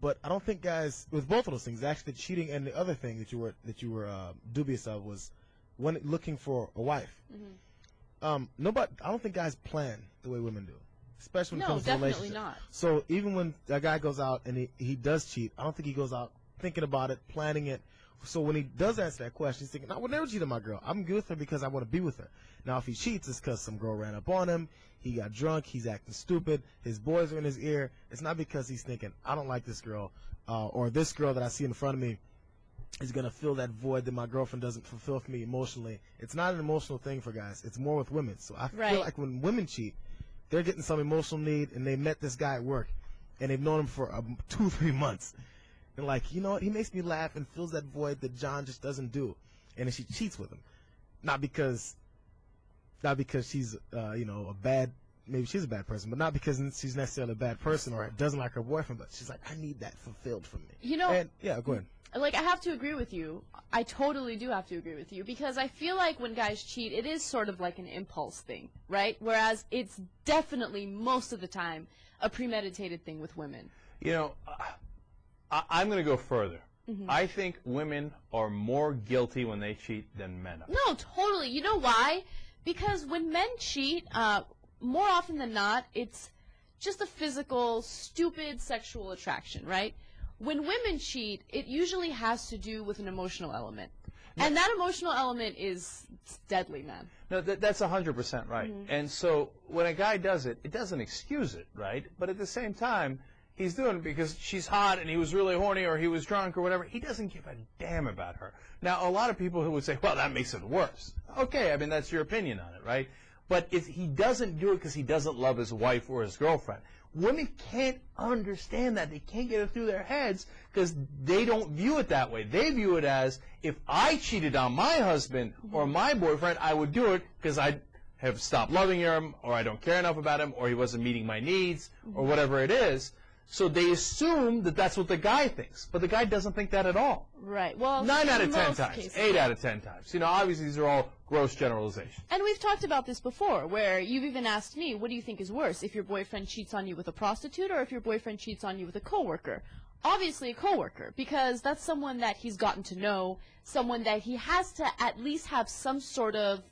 But I don't think guys, with both of those things, actually the cheating and the other thing that you were dubious of was when looking for a wife. Nobody, I don't think guys plan the way women do, especially when it comes to relationships. No, definitely not. So even when a guy goes out and he does cheat, I don't think he goes out thinking about it, planning it. So when he does answer that question, he's thinking, I would never cheat on my girl. I'm good with her because I want to be with her. Now, if he cheats, it's because some girl ran up on him, he got drunk, he's acting stupid, his boys are in his ear. It's not because he's thinking, I don't like this girl, or this girl that I see in front of me is going to fill that void that my girlfriend doesn't fulfill for me emotionally. It's not an emotional thing for guys. It's more with women. So I feel like when women cheat, they're getting some emotional need, and they met this guy at work, and they've known him for 2-3 months. And like, you know what, he makes me laugh and fills that void that John just doesn't do. And then she cheats with him. Not because she's, a bad, maybe she's a bad person, but not because she's necessarily a bad person or doesn't like her boyfriend, but she's like, I need that fulfilled from me. You know, and, yeah, go ahead. Like, I have to agree with you. I totally do have to agree with you, because I feel like when guys cheat, it is sort of like an impulse thing, right? Whereas it's definitely, most of the time, a premeditated thing with women. You know, I'm going to go further. I think women are more guilty when they cheat than men are. No, totally. You know why? Because when men cheat, more often than not, it's just a physical, stupid sexual attraction, right? When women cheat, it usually has to do with an emotional element. And that emotional element is deadly, man. No, that's 100% right. And so when a guy does it, it doesn't excuse it, right? But at the same time, he's doing it because she's hot and he was really horny or he was drunk or whatever. He doesn't give a damn about her. Now, a lot of people who would say, well, that makes it worse. Okay, I mean, that's your opinion on it, right? But if he doesn't do it because he doesn't love his wife or his girlfriend, women can't understand that. They can't get it through their heads because they don't view it that way. They view it as, if I cheated on my husband or my boyfriend, I would do it because I have stopped loving him, or I don't care enough about him, or he wasn't meeting my needs, or whatever it is. So they assume that that's what the guy thinks. But the guy doesn't think that at all. Right. Well, 9 out of 10 times. 8 out of 10 times. You know, obviously these are all gross generalizations. And we've talked about this before, where you've even asked me, what do you think is worse, if your boyfriend cheats on you with a prostitute or if your boyfriend cheats on you with a coworker? Obviously a coworker, because that's someone that he's gotten to know, someone that he has to at least have some sort of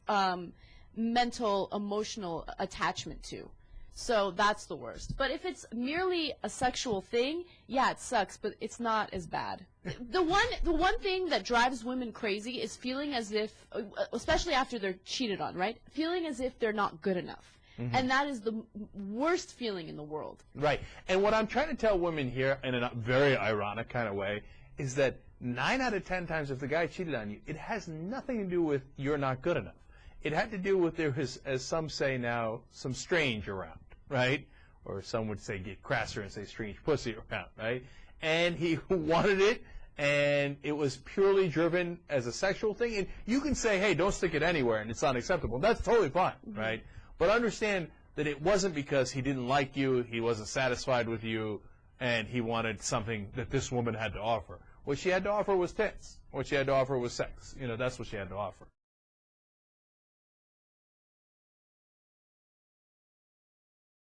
mental, emotional attachment to. So that's the worst. But if it's merely a sexual thing, yeah, it sucks, but it's not as bad. The one thing that drives women crazy is feeling as if, especially after they're cheated on, right? Feeling as if they're not good enough. And that is the worst feeling in the world. Right. And what I'm trying to tell women here, in a very ironic kind of way, is that 9 out of 10 times if the guy cheated on you, it has nothing to do with you're not good enough. It had to do with there is, as some say now, some strange around, right? Or some would say, get crasser and say strange pussy around, right? And he wanted it, and it was purely driven as a sexual thing. And you can say, hey, don't stick it anywhere, and it's unacceptable. That's totally fine, right? But understand that it wasn't because he didn't like you, he wasn't satisfied with you, and he wanted something that this woman had to offer. What she had to offer was tits. What she had to offer was sex. You know, that's what she had to offer.